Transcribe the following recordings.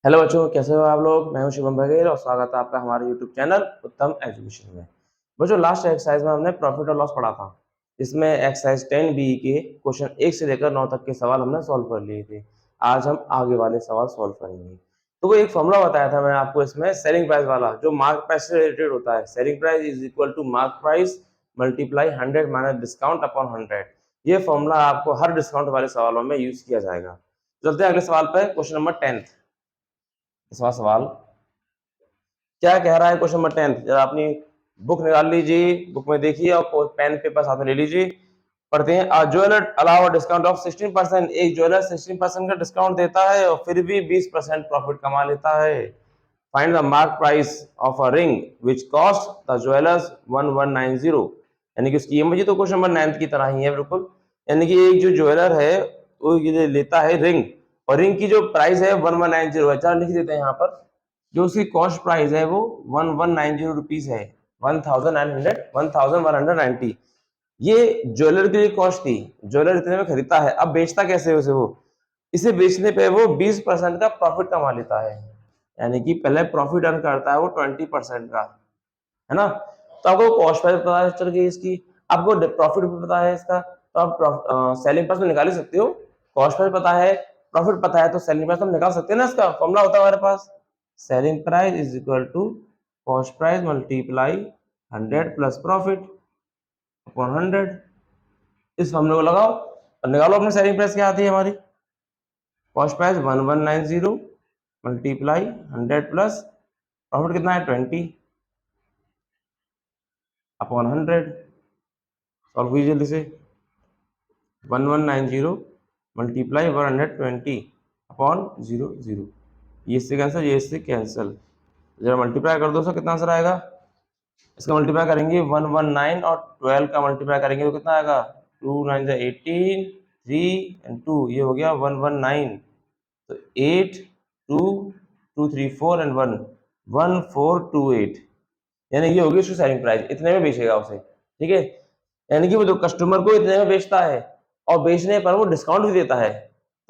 Hello बच्चों, कैसे हो आप लोग। मैं हूं शुभम बघेल और स्वागत है आपका हमारे यूट्यूब चैनल उत्तम एजुकेशन में। बच्चों, लास्ट एक्सरसाइज में हमने प्रॉफिट और लॉस पढ़ा था। इसमें एक्सरसाइज 10 बी के क्वेश्चन 1 से लेकर 9 तक के सवाल हमने सॉल्व कर लिए थे। आज हम आगे वाले सवाल सॉल्व करेंगे। तो वो एक फॉर्मूला बताया था मैं आपको इसमें सेलिंग प्राइस वाला, जो मार्क प्राइस से रिलेटेड होता है। Selling price is equal to mark price multiply 100 minus discount upon 100। ये फॉर्मूला आपको हर डिस्काउंट वाले सवालों में यूज किया जाएगा। चलते हैं अगले सवाल पर। Question number 10। इसवा सवाल क्या कह रहा है। क्वेश्चन नंबर 10, जरा अपनी बुक निकाल लीजिए, बुक में देखिए और पेन पेपर साथ में ले लीजिए। पढ़ते हैं। Jeweller allow discount of 16%। एक ज्वेलर 16% का डिस्काउंट देता है और फिर भी 20% प्रॉफिट कमा लेता है। Find the mark price of a ring which cost the jewellers 1190। यानी कि उसकी कीमत, तो क्वेश्चन नंबर 9 की तरह ही है बिल्कुल। यानी कि एक जो ज्वेलर है वो ये लेता है रिंग, और रिंग की जो प्राइस है 1190 है। चलो लिख देते हैं यहाँ पर। जो उसकी कॉस्ट प्राइस है वो 1190 रुपीज है। 1190। ये ज्वेलर की कॉस्ट थी। ज्वेलर इतने में खरीदता है, अब बेचता कैसे उसे वो, इसे बेचने पे वो 20% का प्रॉफिट कमा लेता है। यानी कि पहले प्रॉफिट अर्न करता है वो 20% का, है ना। तो आपको कॉस्ट प्राइस पता चल गई इसकी, आपको प्रॉफिट भी पता है इसका, तो आप सेलिंग प्राइस तो निकाल ही सकते हो। कॉस्ट प्राइस पता है, प्रॉफिट पता है, तो सेलिंग प्राइस तो हम निकाल सकते हैं ना। इसका फॉर्मूला होता है हमारे पास, selling price is equal to cost price multiply 100 plus profit upon 100। इस फॉर्मूले को लगाओ और निकालो अपनी सेलिंग प्राइस क्या आती है हमारी। Cost price 1190 multiply 100 plus profit कितना है 20 अपॉन 100। सॉल्व कीजिए जल्दी से। 1190 मल्टीप्लाई 120 अपॉन 00। ये इससे कैंसिल, ये इससे कैंसिल। जरा मल्टीप्लाई कर दो, सर कितना आंसर आएगा। इसका मल्टीप्लाई करेंगे 119 और 12 का मल्टीप्लाई करेंगे तो कितना आएगा। 2 9 18, 3 एंड 2, ये हो गया 119। तो 8 2 2 3 4 एंड 1 1428। यानी ये होगी उसकी सेलिंग प्राइस, इतने में बेचेगा उसे। ठीक है, यानी कि वो जो कस्टमर को इतने में बेचता है और बेचने पर वो डिस्काउंट भी देता है,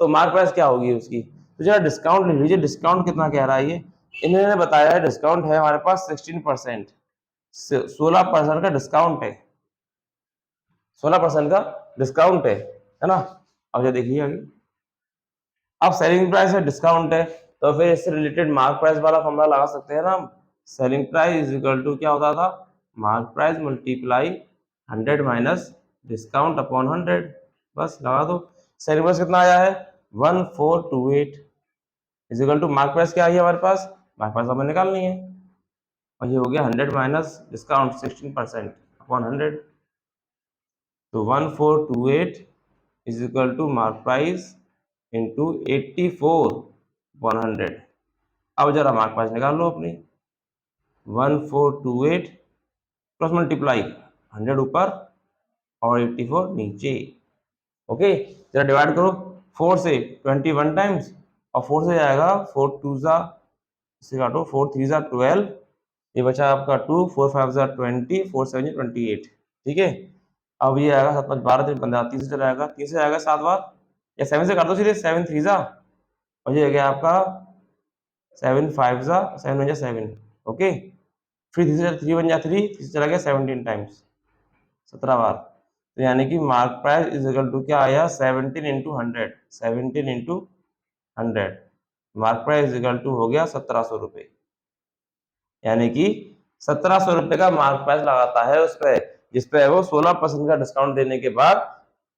तो मार्क प्राइस क्या होगी उसकी। तो जरा डिस्काउंट लिख लीजिए। डिस्काउंट कितना कह रहा है ये, इन्होंने बताया है डिस्काउंट है हमारे पास 16%। 16% का डिस्काउंट है। 16% का डिस्काउंट है ना। अब जो देखिए आगे, अब सेलिंग प्राइस है, डिस्काउंट है, तो फिर इससे रिलेटेड मार्क प्राइस वाला फॉर्मूला लगा सकते हैं ना। Selling price is equal to क्या होता था, mark price multiply 100 minus discount upon 100। बस लगा दो। सेलिंग प्राइस कितना आया है 1428 is equal to mark price क्या आई है हमारे पास, मार्क प्राइस हमें निकालनी है। और ये हो गया 100 माइनस डिस्काउंट 16% अपॉन 100। तो 1428 is equal to mark price into 84/100। अब जरा मार्क प्राइस निकाल लो अपनी। 1428 प्लस मल्टीप्लाई 100 ऊपर और 84 नीचे। ओके, जरा डिवाइड करो 4 से 21 टाइम्स, और 4 से जाएगा 4 2 जा, इसे काटो 4 3 जा 12, ये बचा आपका 2 4 5 जा 20 4 7 जा 28। ठीक है, अब ये आएगा 7 5 12 3 15, 3 से चला जाएगा, 3 से आएगा 7 बार, या 7 से काट दो सीधे, 7 3 जा, और ये हो गया आपका 7 5 जा 7 1 जा 7। ओके, फिर 3 1 जा 3, 3 से चला गया 17 टाइम्स, 17 बार। तो यानी कि mark price is equal to क्या आया 17 into 100, 17 into 100। Mark price is equal to हो गया 1700 रुपये। यानी कि 1700 रुपये का मार्क प्राइस लगाता है उस पर, जिस पे वो 16% का डिस्काउंट देने के बाद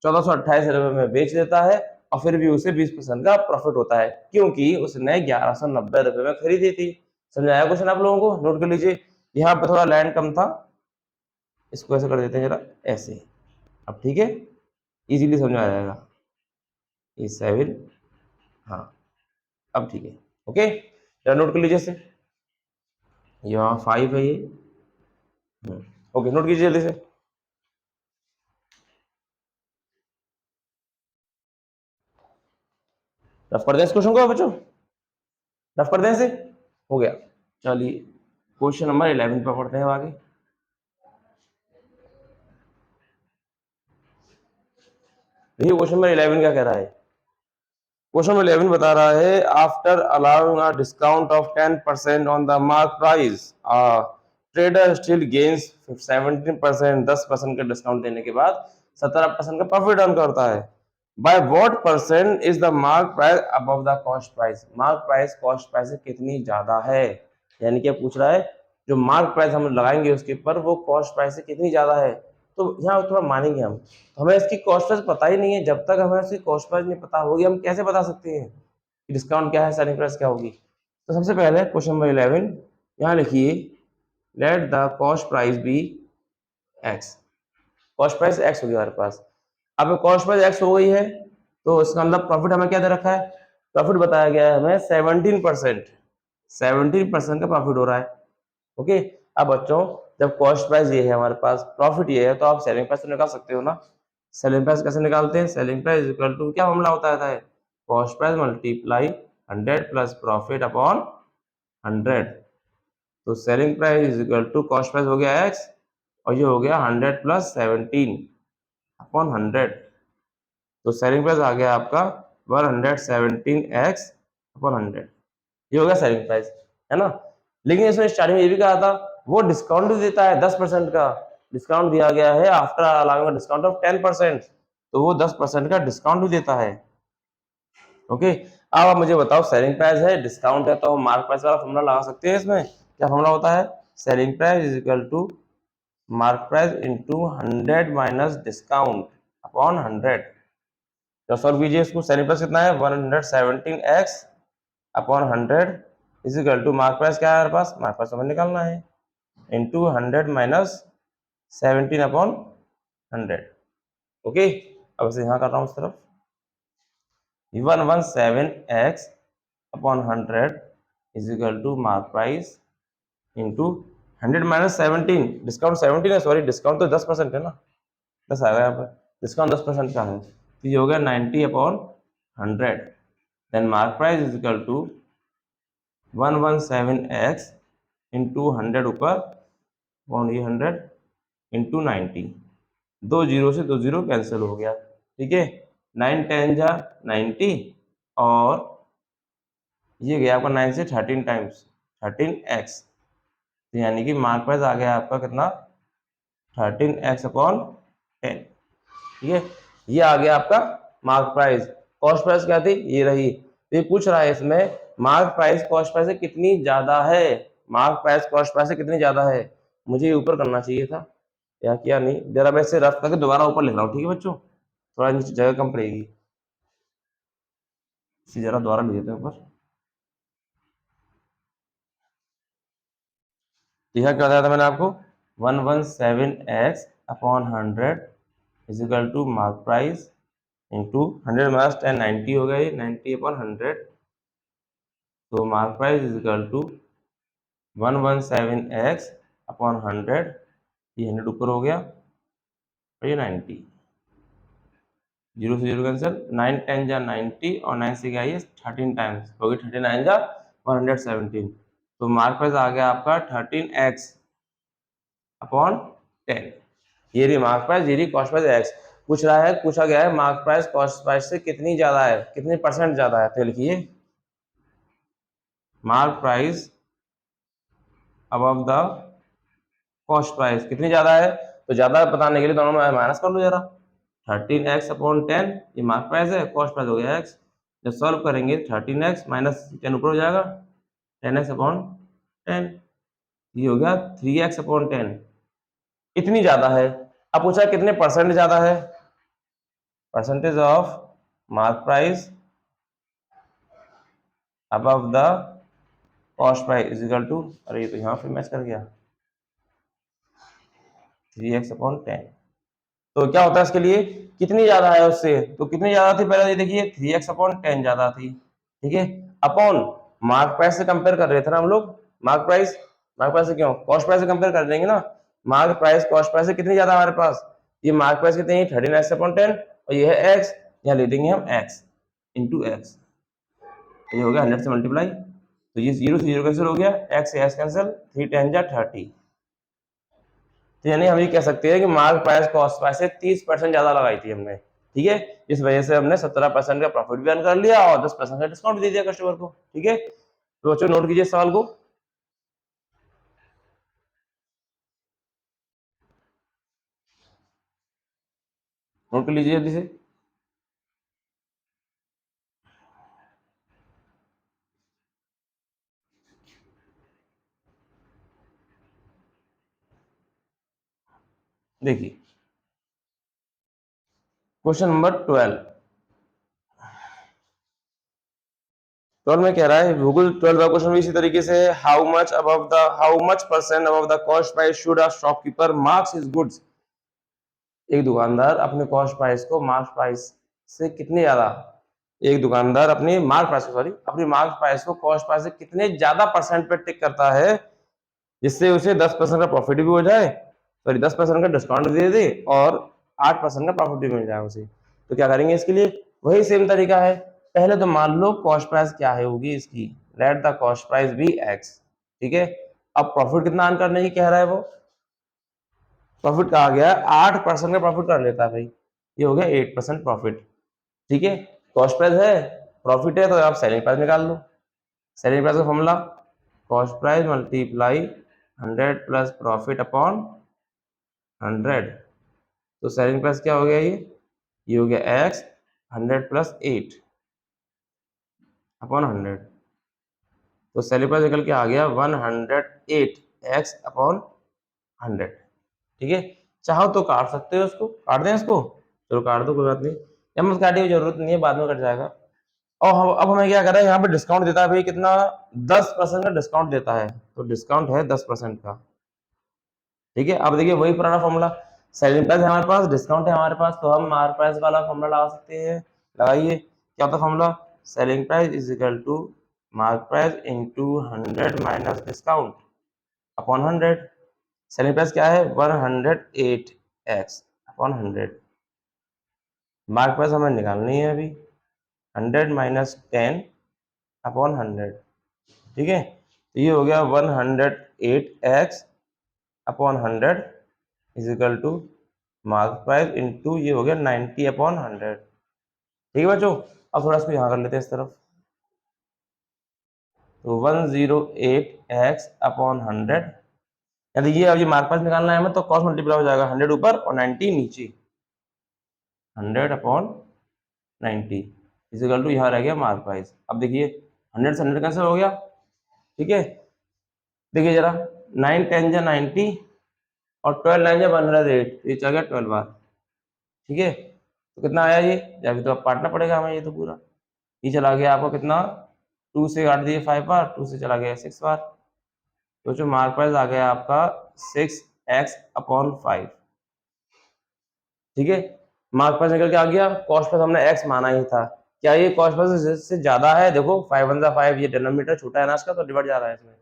1428 रुपये में बेच देता है, और फिर भी उसे 20% का प्रॉफिट होता है, क्योंकि उसने 1190 रुपये में खरीदी थी। समझाया क्वेश्चन आप लोगों को, नोट कर लीजिए। यहाँ पे थोड़ा लैंड कम था, इसको ऐसे कर देते हैं जरा, ऐसे। अब ठीक है, इजीली समझ आ जाएगा। ये 7, हाँ अब ठीक है। ओके, जरा नोट कर लीजिए इसे। यहाँ 5 है ये। ओके, नोट कीजिए जल्दी से। रफ कर दें इस क्वेश्चन को बच्चों, रफ कर दें इसे। हो गया, चलिए क्वेश्चन नंबर 11 पर पढ़ते हैं आगे। देखिए क्वेश्चन नंबर 11 क्या कह रहा है। क्वेश्चन 11 बता रहा है after allowing a discount of 10% on the mark price trader still gains 17%, 10% का डिस्काउंट देने के बाद 17% का प्रॉफिट अर्न करता है। By what percent is the mark price above the cost price? Mark price cost price से कितनी ज्यादा है, यानी कि पूछ रहा है जो मार्क प्राइस हम लगाएंगे उसके ऊपर वो कॉस्ट प्राइस से कितनी ज्यादा है। तो यहाँ थोड़ा मानेंगे हम, तो हमें इसकी कॉस्ट प्राइस पता ही नहीं है। जब तक हमें इसकी कॉस्ट प्राइस नहीं पता होगी हम कैसे बता सकते हैं कि डिस्काउंट क्या है, सेलिंग प्राइस क्या होगी। तो सबसे पहले क्वेश्चन नंबर 11 यहाँ लिखिए let the cost price be x. Cost price x होगी हमारे पास। अब कॉस्ट प्राइस एक्स हो गई है तो इसका मतलब प्रॉफिट हमें क्या दे रखा है, प्रॉफिट बताया गया है हमें 17%, 17% का प्रॉफिट हो रहा है। ओके, अब बच्चों जब कॉस्ट प्राइस ये है हमारे पास, प्रॉफिट ये है, तो आप सेलिंग प्राइस तो निकाल सकते हो ना। सेलिंग प्राइस कैसे निकालते हैं? सेलिंग प्राइस इक्वल टू क्या फॉर्मूला होता है cost price multiply 100 plus profit upon 100। तो selling price equal to cost price हो गया एक्स और ये हो गया 100 प्लस 17 अपॉन 100। तो सेलिंग प्राइस आ गया आपका 117x अपॉन 100, ये हो गया सेलिंग प्राइस, है ना। लेकिन इसमें स्टार्टिंग में ये भी कहा था वो डिस्काउंट भी देता है 10% का, डिस्काउंट दिया गया है आफ्टर अलाउइंग डिस्काउंट ऑफ 10%, तो वो 10% का डिस्काउंट भी देता है। ओके, अब आप मुझे बताओ सेलिंग प्राइस है, डिस्काउंट है, तो हम मार्क प्राइस वाला फॉर्मूला लगा सकते हैं। इसमें क्या फॉर्मूला होता है? Selling price is equal to mark price into 100 minus discount upon 100। तो सॉल्व कीजिए इसको। सेलिंग प्राइस कितना है 117x upon 100 is equal to mark price क्या है हमारे पास, मार्क प्राइस हमें निकालना है, इंटू 100 माइनस 17 अपॉन 100। ओके, अब इसे यहाँ कर रहा हूँ उस तरफ, 117x upon 100 is equal to mark price into 100 minus 17, discount 17 है, सॉरी डिस्काउंट तो 10% है ना, 10 आएगा यहाँ पर, डिस्काउंट 10% का है, तो ये हो गया 90 upon 100। Then mark price is equal to 117x into 100 ऊपर अपॉन ये 100 इंटू 90, 2 जीरो से 2 जीरो कैंसिल हो गया, ठीक है। 9 10 जा 90 और ये गया आपका 9 से 13 टाइम्स 13x, तो यानी कि मार्क प्राइस आ गया आपका कितना 13x अपॉन 10, ठीक है। ये आ गया आपका मार्क प्राइस। कॉस्ट प्राइस क्या थी, ये रही। तो ये पूछ रहा है इसमें मार्क प्राइस कॉस्ट प्राइस से कितनी ज्यादा है, मार्क प्राइस कॉस्ट प्राइस से कितनी ज्यादा है। मुझे ऊपर करना चाहिए था, या किया नहीं, जरा मैं इसे रफ करके दोबारा ऊपर लिख रहा हूँ, ठीक है बच्चों, थोड़ा नीचे जगह कम पड़ेगी, इसे जरा दोबारा लिख देते हैं ऊपर। यह क्या बताया था मैंने आपको, 117x upon 100 is equal to mark price into 100 minus 10 90 हो गया, ये 90 अपॉन 100, तो mark price is equal to 117x upon 100, ये 100 ऊपर हो गया और ये 90, जीरो से जीरो कैंसिल, 9 10 जा 90 और 9 से क्या है 13 टाइम्स हो गई, 39 जा 117, तो मार्क प्राइस आ गया आपका 13x अपॉन 10। ये रही मार्क प्राइस, ये रही कॉस्ट प्राइस एक्स। पूछ रहा है, पूछा गया है मार्क प्राइस कॉस्ट प्राइस से कितनी ज्यादा है, कितनी परसेंट ज्यादा है, तो लिखिए mark price above the cost price कितनी ज्यादा है। तो ज्यादा बताने के लिए दोनों में माइनस कर लो जरा, 13x अपॉन 10 ये मार्क प्राइस है, कॉस्ट प्राइस हो गया x। जब सॉल्व करेंगे 13x माइनस 10 ऊपर हो जाएगा 10x अपॉन 10, ये हो गया 3x अपॉन 10, इतनी ज्यादा है। अब पूछा कितने परसेंट ज्यादा है, percentage of mark price above the cost price is equal to, अरे ये तो यहाँ पे मैच कर गया, 3x अपॉन 10। तो क्या होता है इसके लिए, कितनी ज्यादा है उससे, तो कितनी ज्यादा थी पहले ये देखिए 3x अपॉन 10 ज्यादा थी, ठीक है, अपॉन मार्क प्राइस से कंपेयर कर रहे थे ना हम लोग, मार्क प्राइस से क्यों, कॉस्ट प्राइस से कंपेयर कर देंगे ना, मार्क प्राइस कॉस्ट प्राइस से कितनी ज्यादा हमारे पास, ये मार्क प्राइस कितनी है 13x अपॉन 10 और ये है x, यहाँ ले देंगे हम x इंटू एक्स, ये हो गया 100 से मल्टीप्लाई, तो ये जीरो से जीरो कैंसिल हो गया, x से x कैंसिल, 3 10 जा 30, तो यानी हम ये कह सकते हैं कि मार्क प्राइस कॉस्ट प्राइस से 30% ज्यादा लगाई थी हमने, ठीक है, इस वजह से हमने 17% का प्रॉफिट भी अर्न कर लिया और 10% का डिस्काउंट दे दिया कस्टमर को। ठीक है, तो बच्चों नोट कीजिए सवाल को। नोट कर लीजिए जल्दी से। देखिए क्वेश्चन नंबर 12 में कह रहा है गूगल 12 का क्वेश्चन भी इसी तरीके से है, how much percent above the cost price should a shopkeeper marks his goods. एक दुकानदार अपने कॉस्ट प्राइस को मार्क प्राइस से कितने ज्यादा, एक दुकानदार अपनी मार्क प्राइस सॉरी अपनी मार्क प्राइस को कॉस्ट प्राइस से कितने ज्यादा परसेंट पे टिक करता है जिससे उसे 10% का प्रॉफिट भी हो जाए, सॉरी 10% का डिस्काउंट दे दे और 8% का प्रॉफिट भी मिल जाए उसे। तो क्या करेंगे इसके लिए, वही सेम तरीका है। पहले तो मान लो कॉस्ट प्राइस क्या है होगी इसकी, let the cost price be x. ठीक है, अब प्रॉफिट कितना अर्न करने की कह रहा है वो, प्रॉफिट कहा गया 8% का प्रॉफिट कर लेता है भाई, ये हो गया 8% प्रॉफिट। ठीक है, कॉस्ट प्राइस है, प्रॉफिट है, तो आप सेलिंग प्राइस निकाल लो। सेलिंग प्राइस का formula cost price multiply 100 plus profit upon 100। तो सेलिंग प्राइस क्या हो गया, ये हो गया एक्स 100 प्लस 8 अपॉन 100। तो सेलिंग प्राइस निकल के आ गया 108 एक्स अपॉन 100। ठीक है, चाहो तो काट सकते हो, उसको काट दें इसको, चलो काट दो कोई बात नहीं, एम काटने की जरूरत नहीं है, बाद में कट जाएगा। और अब हमें क्या कर रहा है, यहाँ पे डिस्काउंट देता है भाई कितना, 10% का डिस्काउंट देता है, तो डिस्काउंट है 10% का। ठीक है, अब देखिए वही पुराना फॉर्मूला, सेलिंग प्राइस है हमारे पास, डिस्काउंट है हमारे पास, तो हम मार्क प्राइस वाला फॉर्मूला लगा सकते हैं। लगाइए, क्या होता है formula, selling price is equal to mark price into 100 minus discount upon 100। Selling price क्या है 108 एक्स अपॉन 100, मार्क प्राइस हमें निकालनी है अभी 100 माइनस 10 अपॉन 100। ठीक है, तो ये हो गया 108 x upon 100 is equal to mark price into ये हो गया 90 अपॉन 100। ठीक है बच्चों, अब थोड़ा इसको यहाँ कर लेते हैं इस तरफ, तो 108 एक्स अपॉन 100, यानी ये अब ये मार्क प्राइस निकालना है हमें, तो कॉस्ट मल्टीप्लाई हो जाएगा 100 ऊपर और 90 नीचे, 100 अपॉन 90 इज इक्वल टू यहाँ रह गया मार्क प्राइस। अब देखिए 100 से 100 कैंसिल हो गया। ठीक है, देखिए जरा 9 10 जा 90 और 12 9 जा 108, ये चल गया 12 बार। ठीक है, तो कितना आया ये, या फिर तो अब काटना पड़ेगा हमें ये तो पूरा, ये चला गया आपको कितना, 2 से काट दिए 5 बार, 2 से चला गया 6 बार, तो जो मार्क प्राइस आ गया आपका 6x अपॉन 5। ठीक है, मार्क प्राइस निकल के आ गया, कॉस्ट प्राइस हमने x माना ही था, क्या ये कॉस्ट प्राइस से ज्यादा है, देखो 5 1 5, ये डिनोमिनेटर छोटा है ना इसका, तो डिवाइड जा रहा है इसमें,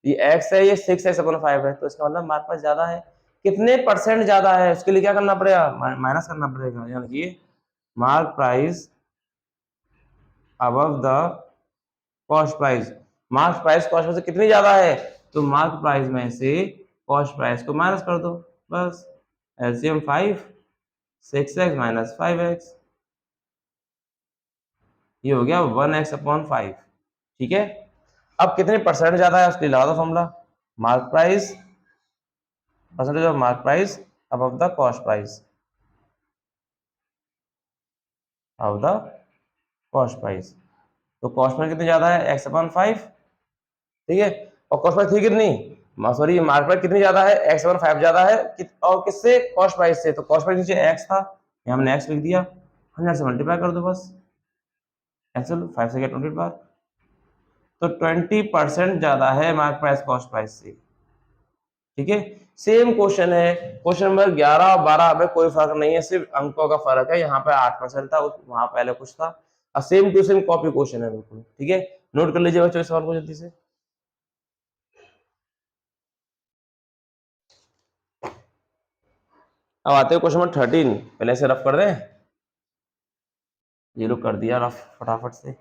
ये x है, ये 6x अपॉन 5 है, तो इसका मतलब मार्क प्राइस ज्यादा है। कितने परसेंट ज्यादा है, उसके लिए क्या करना पड़ेगा, माइनस करना पड़ेगा, यानी कि mark price above the cost price, mark price cost price से कितनी ज्यादा है, तो मार्क प्राइस में से कॉस्ट प्राइस को माइनस कर दो, बस एलसीएम 5, 6x माइनस 5x, ये हो गया 1x अपॉन 5। ठीक है, अब कितने परसेंट ज्यादा है उसके लिए लगा दो formula, mark price percentage of mark price above the cost price, of the cost price, तो कॉस्ट प्राइस कितनी ज्यादा है x अपॉन 5। ठीक है, और कॉस्ट प्राइस थी कितनी, सॉरी मार्क प्राइस कितनी ज्यादा है, x अपॉन 5 ज्यादा है और किससे, कॉस्ट प्राइस से, तो कॉस्ट प्राइस नीचे x था, यहाँ हमने x लिख दिया, 100 से मल्टीप्लाई कर दो बस, कैंसिल 5 से गया 20 बार, तो 20% ज्यादा है मार्क प्राइस कॉस्ट प्राइस से। ठीक है, सेम क्वेश्चन है, क्वेश्चन नंबर 11 और 12 में कोई फर्क नहीं है, सिर्फ अंकों का फर्क है, यहाँ पे 8% था, वहां पहले कुछ था, और same to same copy question है बिल्कुल। ठीक है, नोट कर लीजिए बच्चों इस सवाल को जल्दी से। अब आते हैं क्वेश्चन नंबर 13, पहले से रफ कर दें, ये लोग कर दिया रफ फटाफट से।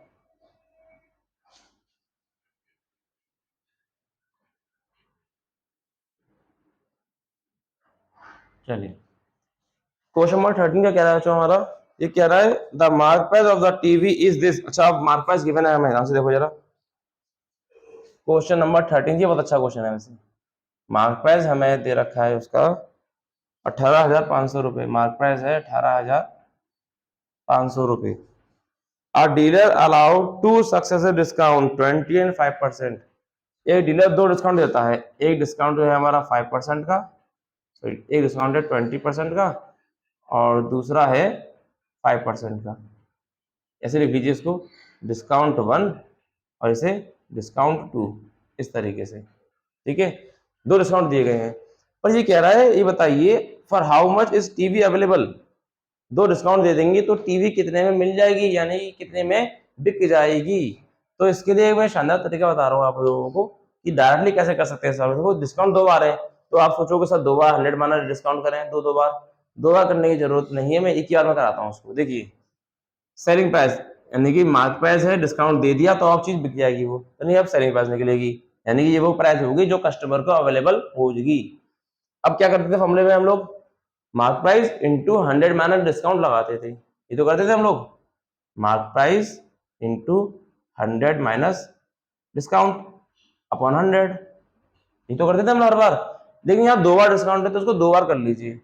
चलिए क्वेश्चन नंबर 13 का क्या रहा बच्चों हमारा, ये कह रहा है the mark price of the TV is this. अच्छा, मार्क प्राइस गिवन है हमें, यहां से देखो जरा, क्वेश्चन नंबर 13, ये बहुत अच्छा क्वेश्चन है वैसे। मार्क प्राइस हमें दे रखा है उसका 18,500 रुपये, मार्क प्राइस है 18,500 रुपये। A dealer allowed two successive discount 20 and 5%। एक डीलर दो डिस्काउंट देता है, एक डिस्काउंट जो है हमारा 5% का, सॉरी एक डिस्काउंट है 20% का और दूसरा है 5% का। ऐसे लिख लीजिए इसको, डिस्काउंट 1 और इसे डिस्काउंट 2, इस तरीके से, ठीक है। दो डिस्काउंट दिए गए हैं, पर ये कह रहा है, ये बताइए for how much is TV available. दो डिस्काउंट दे देंगे तो टीवी कितने में मिल जाएगी, यानी कितने में बिक जाएगी। तो इसके लिए मैं शानदार तरीका बता रहा हूँ आप लोगों को कि डायरेक्टली कैसे कर सकते हैं सर। देखो डिस्काउंट दो बार है, तो आप सोचोगे सर 2 बार 100 माना डिस्काउंट करें, दो दो बार करने की जरूरत नहीं है, मैं एक ही बार में कराता हूँ उसको। देखिए सेलिंग प्राइस, यानी कि मार्क प्राइस है, डिस्काउंट दे दिया तो आप चीज बिक जाएगी वो, तो नहीं अब सेलिंग प्राइस निकलेगी, यानी कि ये वो प्राइस होगी जो कस्टमर को अवेलेबल होगी। अब क्या करते थे फॉर्मूले में हम लोग, mark price into 100 minus discount लगाते थे, ये तो करते थे हम लोग, mark price into 100 minus discount upon 100, ये तो करते थे हम हर बार। लेकिन यहाँ 2 बार डिस्काउंट है तो उसको 2 बार कर लीजिए,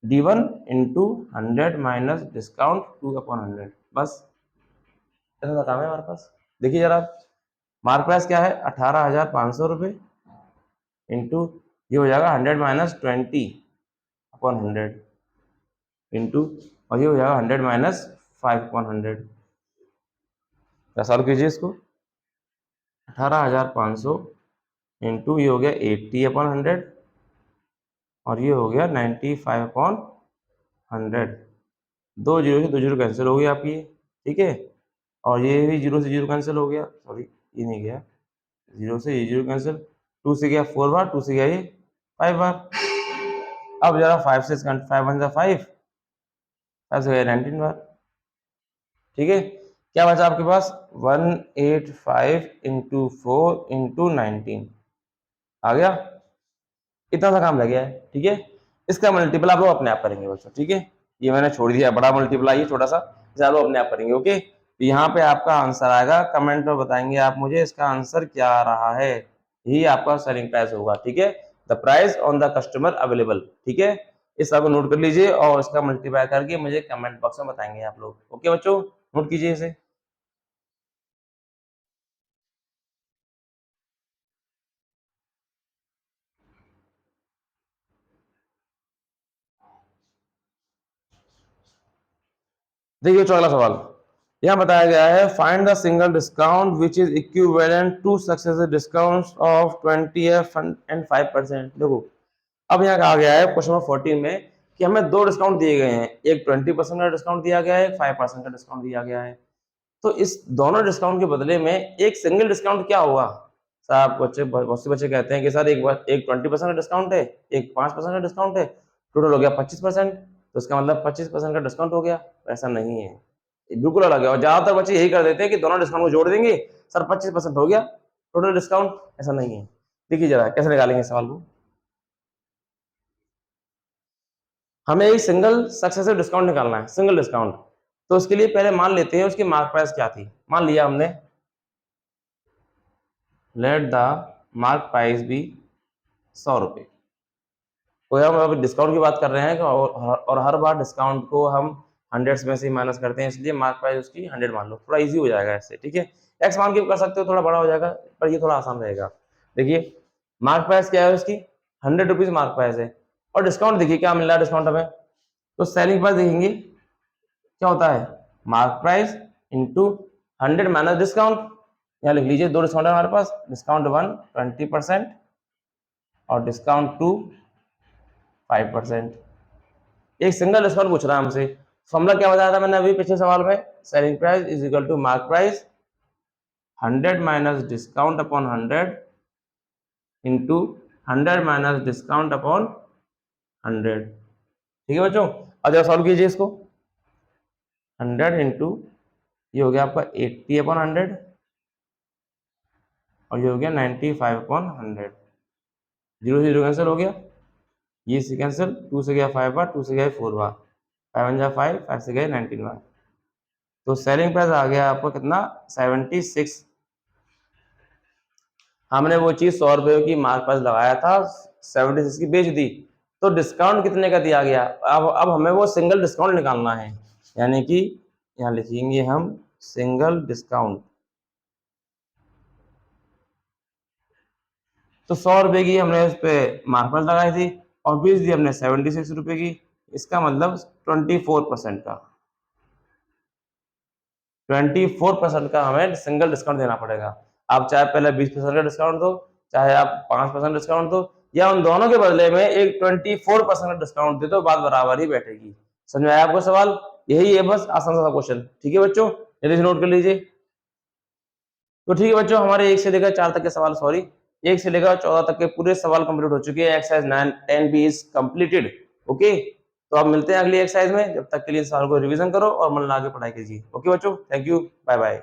D1 into 100 minus discount 2 upon 100, बस ऐसा काम है हमारे पास। देखिए जरा, मार्क प्राइस क्या है 18,500 रुपये इंटू ये हो जाएगा 100 माइनस 20 अपॉन 100 इंटू और ये हो जाएगा 100 माइनस 5 अपॉन 100। सॉल्व कीजिए इसको, 18,500 इंटू ये हो गया 80 अपॉन 100 और ये हो गया 95 अपॉन 100। 2 जीरो से 2 जीरो कैंसिल हो गई आपकी, ठीक है, और ये भी 0 से 0 कैंसिल हो गया, सॉरी ये नहीं गया, 0 से ये 0 कैंसिल, 2 से गया 4 बार, 2 से गया ये 5 बार। अब जरा 5 से 5 1 5, 5 से गया 19 बार, ठीक है। क्या बचा आपके पास 185 इंटू 4 इंटू 19 आ गया, इतना सा काम रह गया है, ठीक है। इसका मल्टीपल आप लोग अपने आप करेंगे बच्चों, ठीक है, ये मैंने छोड़ दिया बड़ा मल्टीपल, ये छोटा सा आप लोग अपने आप करेंगे, ओके। तो यहाँ पे आपका आंसर आएगा, कमेंट में बताएंगे आप मुझे इसका आंसर क्या आ रहा है, यही आपका सेलिंग प्राइस होगा, ठीक है, the price on the customer available, ठीक है। इस सबको नोट कर लीजिए और इसका मल्टीप्लाई करके मुझे कमेंट बॉक्स में बताएंगे आप लोग, ओके बच्चों, नोट कीजिए इसे। देखिए अगला सवाल यहाँ बताया गया है, find the single discount which is equivalent two successive discounts of 20 and 5%। देखो अब यहाँ कहा गया है क्वेश्चन नंबर 14 में कि हमें दो डिस्काउंट दिए गए हैं, एक 20% का डिस्काउंट दिया गया है, 5% का डिस्काउंट दिया गया है। तो इस दोनों डिस्काउंट के बदले में एक सिंगल डिस्काउंट क्या हुआ। साहब बच्चे, बहुत से बच्चे कहते हैं कि सर एक 20% का डिस्काउंट है, एक 5% का डिस्काउंट है, टोटल हो गया 25%, तो इसका मतलब 25% का डिस्काउंट हो गया। ऐसा नहीं है, बिल्कुल अलग है। और ज्यादातर बच्चे यही कर देते हैं कि दोनों डिस्काउंट को जोड़ देंगे, सर 25% हो गया टोटल डिस्काउंट, ऐसा नहीं है। देखिए जरा कैसे निकालेंगे सवाल को, हमें एक सिंगल सक्सेसिव डिस्काउंट निकालना है, सिंगल डिस्काउंट। तो उसके लिए पहले मान लेते हैं उसकी मार्क प्राइस क्या थी, मान लिया हमने, लेट द मार्क प्राइस भी 100 रुपये। तो हम अभी डिस्काउंट की बात कर रहे हैं और हर बार डिस्काउंट को हम हंड्रेड्स में से माइनस करते हैं, इसलिए मार्क प्राइस उसकी 100 मान लो, थोड़ा इजी हो जाएगा ऐसे, ठीक है। एक्स मान के भी कर सकते हो, थोड़ा बड़ा हो जाएगा, पर ये थोड़ा आसान रहेगा। देखिए मार्क प्राइस क्या है उसकी, 100 रुपीज मार्क प्राइस है, और डिस्काउंट देखिए क्या मिल रहा है डिस्काउंट हमें, तो सेलिंग प्राइस देखेंगे क्या होता है, mark price into 100 minus discount. यहाँ लिख लीजिए, दो डिस्काउंट है हमारे पास, डिस्काउंट 1 20% और डिस्काउंट 2 5%। एक सिंगल डिस्काउंट पूछ रहा है हमसे, फॉर्मूला क्या बताया था मैंने अभी पिछले सवाल में, selling price is equal to mark price 100 minus discount upon 100 into 100 minus discount upon 100, ठीक है बच्चों। अब जरा सॉल्व कीजिए इसको, 100 इंटू ये हो गया आपका 80 अपॉन 100 और ये हो गया 95 अपॉन 100, 0 से 0 कैंसिल हो गया, ये से कैंसिल, 2 से गया 5 बार, 2 से गया 4 बार, 5 जा 5, 5 से गए 19 बार। तो सेलिंग प्राइस आ गया आपको कितना 76। हमने वो चीज 100 रुपए की मार्क प्राइस लगाया था, 76 की बेच दी, तो डिस्काउंट कितने का दिया गया। अब हमें वो सिंगल डिस्काउंट निकालना है, यानी कि यहाँ लिखेंगे हम सिंगल डिस्काउंट। तो 100 रुपए की हमने उस पर मार्क प्राइस लगाई थी और बेच दी हमने 76 रुपए की, इसका मतलब 24% का 24% का हमें सिंगल डिस्काउंट देना पड़ेगा। आप चाहे पहले 20% का डिस्काउंट दो, चाहे आप 5% डिस्काउंट दो, या उन दोनों के बदले में एक 24% का डिस्काउंट दे दो, बात बराबर ही बैठेगी। समझ में आया आपको सवाल? यही है बस, आसान सा क्वेश्चन। ठीक है बच्चों, जल्दी से नोट कर लीजिए। तो ठीक है बच्चों, हमारे 1 से लेकर 4 तक के सवाल, सॉरी 1 से लेकर 14 तक के पूरे सवाल कंप्लीट हो चुके हैं। Exercise 9 10 B is completed. Okay, तो अब मिलते हैं अगली एक्सरसाइज में। जब तक के लिए सवाल को रिवीजन करो और मन लगा के पढ़ाई कीजिए। ओके बच्चों, थैंक यू, बाय बाय।